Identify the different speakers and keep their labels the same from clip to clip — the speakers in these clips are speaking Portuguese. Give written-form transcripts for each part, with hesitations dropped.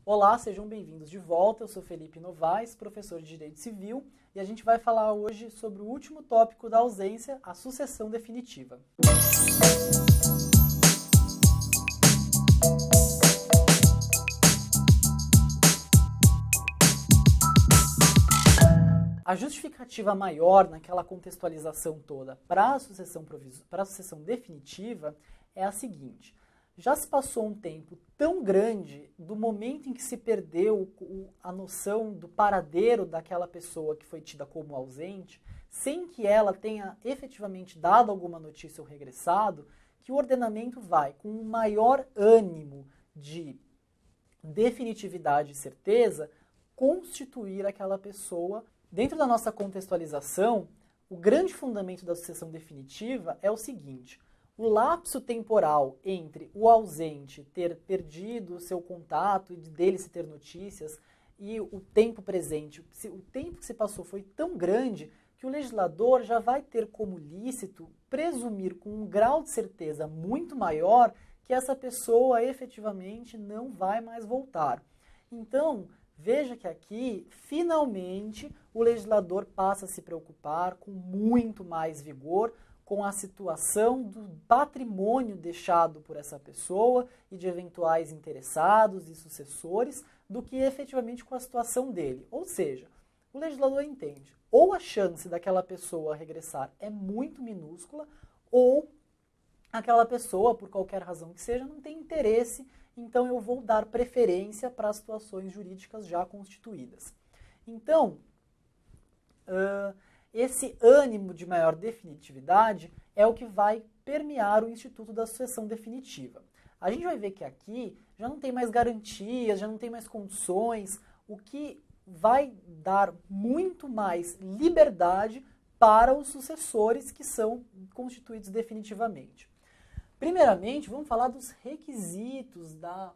Speaker 1: Olá, sejam bem-vindos de volta. Eu sou Felipe Novaes, professor de Direito Civil, e a gente vai falar hoje sobre o último tópico da ausência, a sucessão definitiva. A justificativa maior naquela contextualização toda para a sucessão definitiva é a seguinte: já se passou um tempo tão grande do momento em que se perdeu a noção do paradeiro daquela pessoa que foi tida como ausente, sem que ela tenha efetivamente dado alguma notícia ou regressado, que o ordenamento vai, com um maior ânimo de definitividade e certeza, constituir aquela pessoa. Dentro da nossa contextualização, o grande fundamento da sucessão definitiva é o seguinte: o lapso temporal entre o ausente ter perdido o seu contato e dele se ter notícias e o tempo presente, o tempo que se passou foi tão grande que o legislador já vai ter como lícito presumir com um grau de certeza muito maior que essa pessoa efetivamente não vai mais voltar. Então, veja que aqui, finalmente, o legislador passa a se preocupar com muito mais vigor com a situação do patrimônio deixado por essa pessoa e de eventuais interessados e sucessores, do que efetivamente com a situação dele. Ou seja, o legislador entende, ou a chance daquela pessoa regressar é muito minúscula, ou aquela pessoa, por qualquer razão que seja, não tem interesse, então eu vou dar preferência para as situações jurídicas já constituídas. Então, esse ânimo de maior definitividade é o que vai permear o instituto da sucessão definitiva. A gente vai ver que aqui já não tem mais garantias, já não tem mais condições, o que vai dar muito mais liberdade para os sucessores que são constituídos definitivamente. Primeiramente, vamos falar dos requisitos da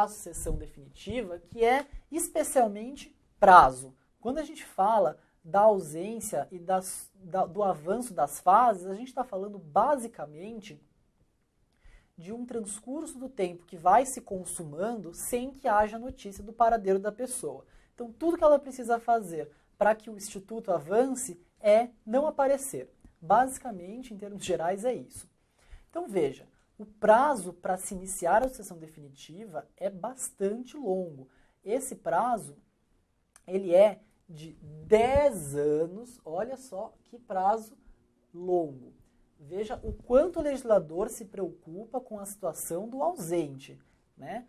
Speaker 1: sucessão definitiva, que é especialmente prazo. Quando a gente fala da ausência e do avanço das fases, a gente está falando basicamente de um transcurso do tempo que vai se consumando sem que haja notícia do paradeiro da pessoa. Então, tudo que ela precisa fazer para que o instituto avance é não aparecer. Basicamente, em termos gerais, é isso. Então, veja, o prazo para se iniciar a sucessão definitiva é bastante longo. Esse prazo, ele é de 10 anos, olha só que prazo longo. Veja o quanto o legislador se preocupa com a situação do ausente, né?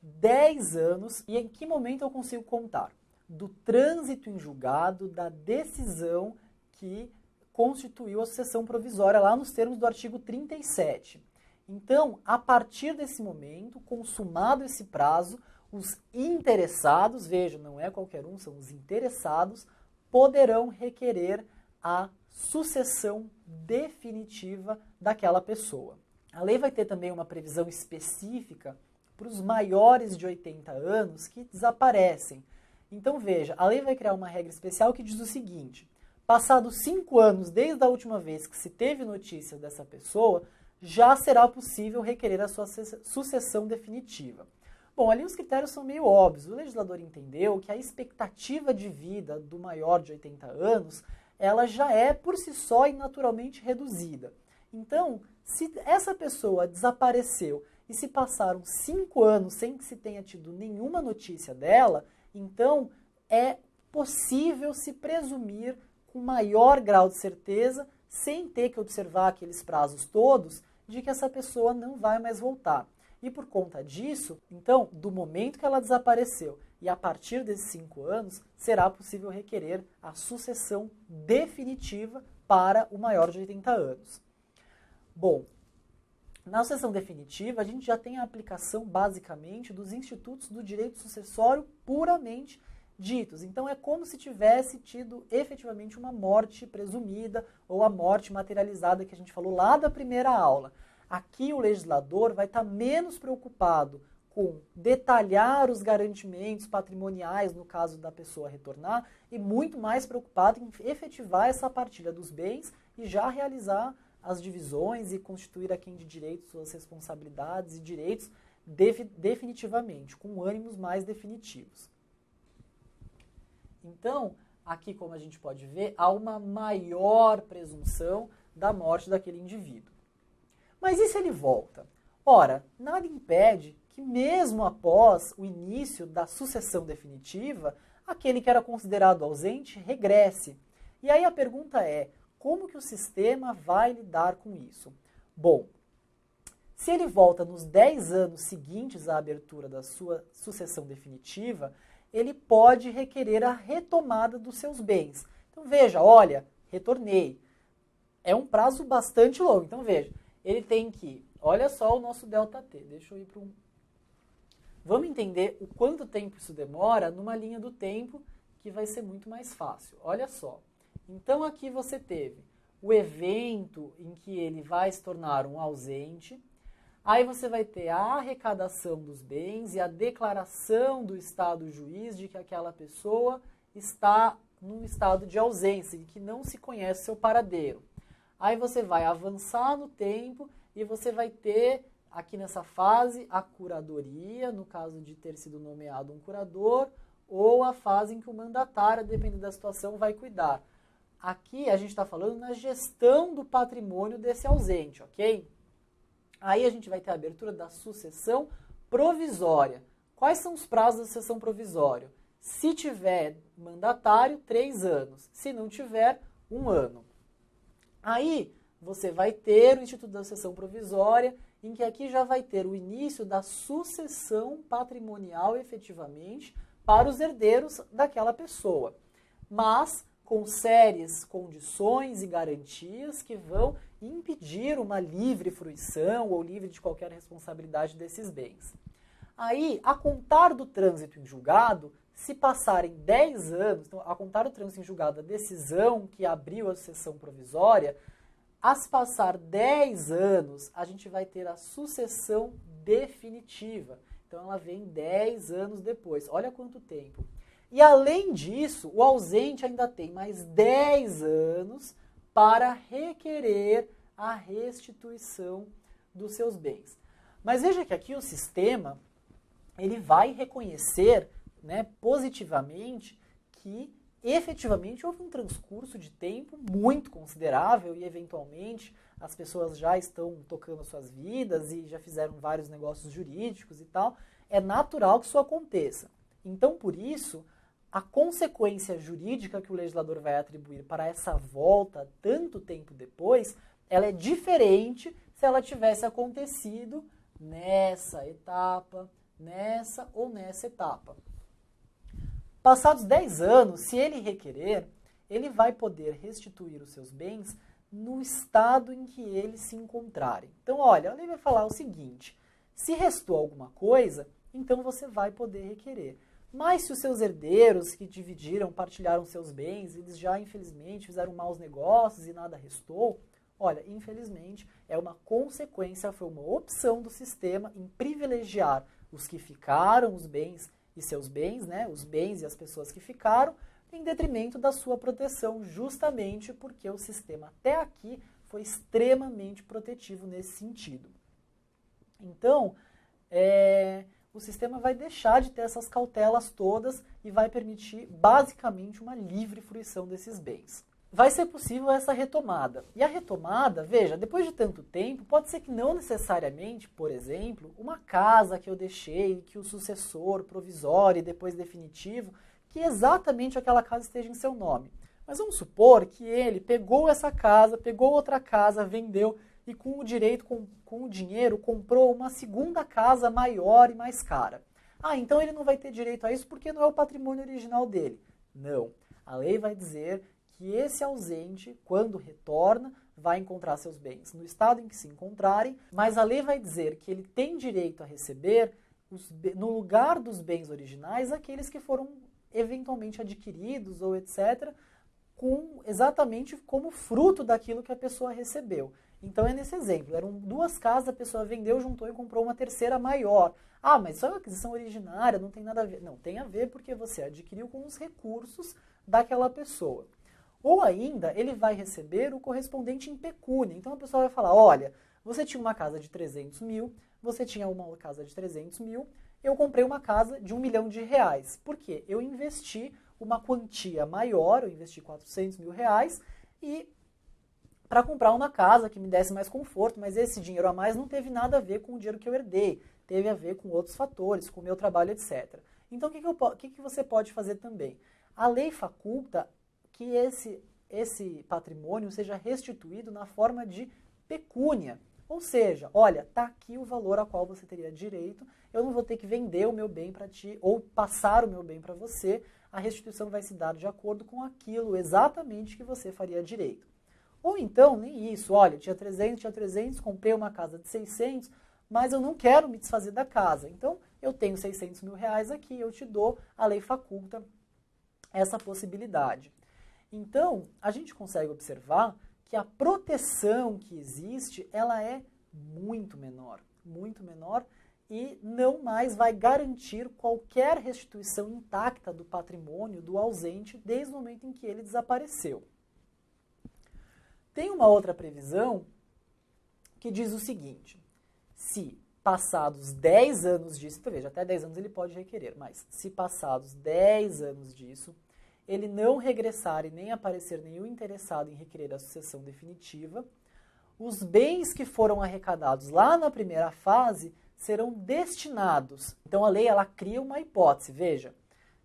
Speaker 1: 10 anos, e em que momento eu consigo contar? Do trânsito em julgado, da decisão que constituiu a sucessão provisória, lá nos termos do artigo 37. Então, a partir desse momento, consumado esse prazo, os interessados, veja, não é qualquer um, são os interessados, poderão requerer a sucessão definitiva daquela pessoa. A lei vai ter também uma previsão específica para os maiores de 80 anos que desaparecem. Então, veja, a lei vai criar uma regra especial que diz o seguinte: passados 5 anos desde a última vez que se teve notícia dessa pessoa, já será possível requerer a sua sucessão definitiva. Bom, ali os critérios são meio óbvios. O legislador entendeu que a expectativa de vida do maior de 80 anos, ela já é por si só e naturalmente reduzida. Então, se essa pessoa desapareceu e se passaram 5 anos sem que se tenha tido nenhuma notícia dela, então é possível se presumir com maior grau de certeza, sem ter que observar aqueles prazos todos, de que essa pessoa não vai mais voltar. E por conta disso, então, do momento que ela desapareceu e a partir desses 5 anos, será possível requerer a sucessão definitiva para o maior de 80 anos. Bom, na sucessão definitiva, a gente já tem a aplicação, basicamente, dos institutos do direito sucessório puramente ditos. Então, é como se tivesse tido efetivamente uma morte presumida ou a morte materializada que a gente falou lá da primeira aula. Aqui o legislador vai estar menos preocupado com detalhar os garantimentos patrimoniais no caso da pessoa retornar e muito mais preocupado em efetivar essa partilha dos bens e já realizar as divisões e constituir a quem de direito suas responsabilidades e direitos definitivamente, com ânimos mais definitivos. Então, aqui como a gente pode ver, há uma maior presunção da morte daquele indivíduo. Mas e se ele volta? Ora, nada impede que mesmo após o início da sucessão definitiva, aquele que era considerado ausente regresse. E aí a pergunta é, como que o sistema vai lidar com isso? Bom, se ele volta nos 10 anos seguintes à abertura da sua sucessão definitiva, ele pode requerer a retomada dos seus bens. Então veja, olha, retornei. É um prazo bastante longo. Então veja, ele tem que, olha só o nosso ΔT, deixa eu ir para um... Vamos entender o quanto tempo isso demora numa linha do tempo que vai ser muito mais fácil. Olha só. Então aqui você teve o evento em que ele vai se tornar um ausente. Aí você vai ter a arrecadação dos bens e a declaração do Estado juiz de que aquela pessoa está num estado de ausência e que não se conhece seu paradeiro. Aí você vai avançar no tempo e você vai ter aqui nessa fase a curadoria, no caso de ter sido nomeado um curador, ou a fase em que o mandatário, dependendo da situação, vai cuidar. Aqui a gente está falando na gestão do patrimônio desse ausente, ok? Aí a gente vai ter a abertura da sucessão provisória. Quais são os prazos da sucessão provisória? Se tiver mandatário, 3 anos. Se não tiver, 1 ano. Aí você vai ter o Instituto da Sucessão Provisória, em que aqui já vai ter o início da sucessão patrimonial efetivamente para os herdeiros daquela pessoa. Mas com sérias condições e garantias que vão impedir uma livre fruição ou livre de qualquer responsabilidade desses bens. Aí, a contar do trânsito em julgado, se passarem 10 anos, então, a contar do trânsito em julgado, a decisão que abriu a sucessão provisória, a se passar 10 anos, a gente vai ter a sucessão definitiva. Então, ela vem 10 anos depois. Olha quanto tempo. E, além disso, o ausente ainda tem mais 10 anos para requerer a restituição dos seus bens. Mas veja que aqui o sistema ele vai reconhecer, né, positivamente que efetivamente houve um transcurso de tempo muito considerável e eventualmente as pessoas já estão tocando suas vidas e já fizeram vários negócios jurídicos e tal. É natural que isso aconteça. Então, por isso, a consequência jurídica que o legislador vai atribuir para essa volta tanto tempo depois, ela é diferente se ela tivesse acontecido nessa etapa, nessa ou nessa etapa. Passados 10 anos, se ele requerer, ele vai poder restituir os seus bens no estado em que eles se encontrarem. Então, olha, a lei vai falar o seguinte, se restou alguma coisa, então você vai poder requerer. Mas se os seus herdeiros que dividiram, partilharam seus bens, eles já infelizmente fizeram maus negócios e nada restou, olha, infelizmente é uma consequência, foi uma opção do sistema em privilegiar os que ficaram, os bens e seus bens, né, os bens e as pessoas que ficaram, em detrimento da sua proteção, justamente porque o sistema até aqui foi extremamente protetivo nesse sentido. Então, o sistema vai deixar de ter essas cautelas todas e vai permitir, basicamente, uma livre fruição desses bens. Vai ser possível essa retomada. E a retomada, veja, depois de tanto tempo, pode ser que não necessariamente, por exemplo, uma casa que eu deixei, que o sucessor provisório e depois definitivo, que exatamente aquela casa esteja em seu nome. Mas vamos supor que ele pegou essa casa, pegou outra casa, vendeu e com o direito, com o dinheiro, comprou uma segunda casa maior e mais cara. Ah, então ele não vai ter direito a isso porque não é o patrimônio original dele. Não. A lei vai dizer que esse ausente, quando retorna, vai encontrar seus bens no estado em que se encontrarem, mas a lei vai dizer que ele tem direito a receber, no lugar dos bens originais, aqueles que foram eventualmente adquiridos ou etc., exatamente como fruto daquilo que a pessoa recebeu. Então é nesse exemplo, eram 2 casas, a pessoa vendeu, juntou e comprou uma terceira maior. Ah, mas isso é uma aquisição originária, não tem nada a ver. Não, tem a ver porque você adquiriu com os recursos daquela pessoa. Ou ainda, ele vai receber o correspondente em pecúnia. Então a pessoa vai falar, olha, você tinha uma casa de 300 mil, você tinha uma casa de 300 mil, eu comprei uma casa de R$1 milhão. Por quê? Eu investi uma quantia maior, eu investi R$400 mil e para comprar uma casa que me desse mais conforto, mas esse dinheiro a mais não teve nada a ver com o dinheiro que eu herdei, teve a ver com outros fatores, com o meu trabalho, etc. Então o que você pode fazer também? A lei faculta que esse patrimônio seja restituído na forma de pecúnia. Ou seja, olha, está aqui o valor a qual você teria direito, eu não vou ter que vender o meu bem para ti ou passar o meu bem para você, a restituição vai se dar de acordo com aquilo exatamente que você faria direito. Ou então, nem isso, olha, tinha 300, comprei uma casa de 600, mas eu não quero me desfazer da casa. Então, eu tenho R$600 mil aqui, eu te dou, a lei faculta essa possibilidade. Então, a gente consegue observar que a proteção que existe, ela é muito menor e não mais vai garantir qualquer restituição intacta do patrimônio do ausente desde o momento em que ele desapareceu. Tem uma outra previsão que diz o seguinte, se passados 10 anos disso, então veja, até 10 anos ele pode requerer, mas se passados 10 anos disso, ele não regressar e nem aparecer nenhum interessado em requerer a sucessão definitiva, os bens que foram arrecadados lá na primeira fase serão destinados. Então a lei ela cria uma hipótese, veja,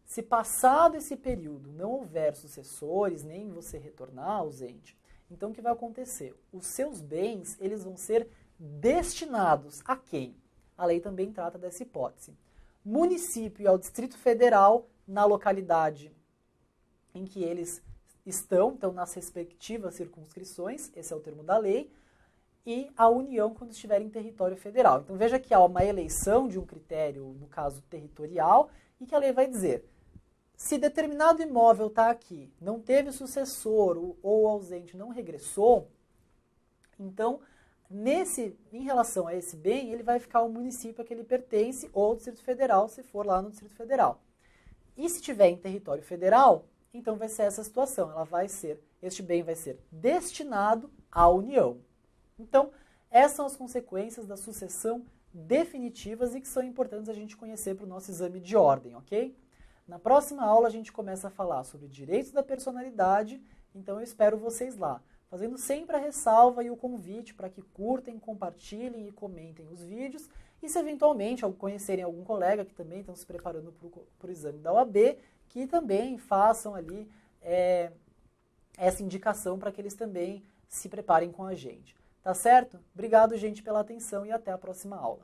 Speaker 1: se passado esse período não houver sucessores, nem você retornar ausente, então o que vai acontecer? Os seus bens eles vão ser destinados a quem? A lei também trata dessa hipótese. Município e ao Distrito Federal na localidade em que eles estão, então nas respectivas circunscrições, esse é o termo da lei, e a União quando estiver em território federal. Então veja que há uma eleição de um critério, no caso territorial, e que a lei vai dizer, se determinado imóvel está aqui, não teve sucessor ou ausente não regressou, então em relação a esse bem, ele vai ficar o município a que ele pertence ou o Distrito Federal, se for lá no Distrito Federal. E se estiver em território federal, então vai ser essa situação, este bem vai ser destinado à União. Então, essas são as consequências da sucessão definitivas e que são importantes a gente conhecer para o nosso exame de ordem, ok? Na próxima aula a gente começa a falar sobre direitos da personalidade, então eu espero vocês lá, fazendo sempre a ressalva e o convite para que curtem, compartilhem e comentem os vídeos e se eventualmente conhecerem algum colega que também estão se preparando para o exame da OAB, que também façam ali essa indicação para que eles também se preparem com a gente. Tá certo? Obrigado, gente, pela atenção e até a próxima aula.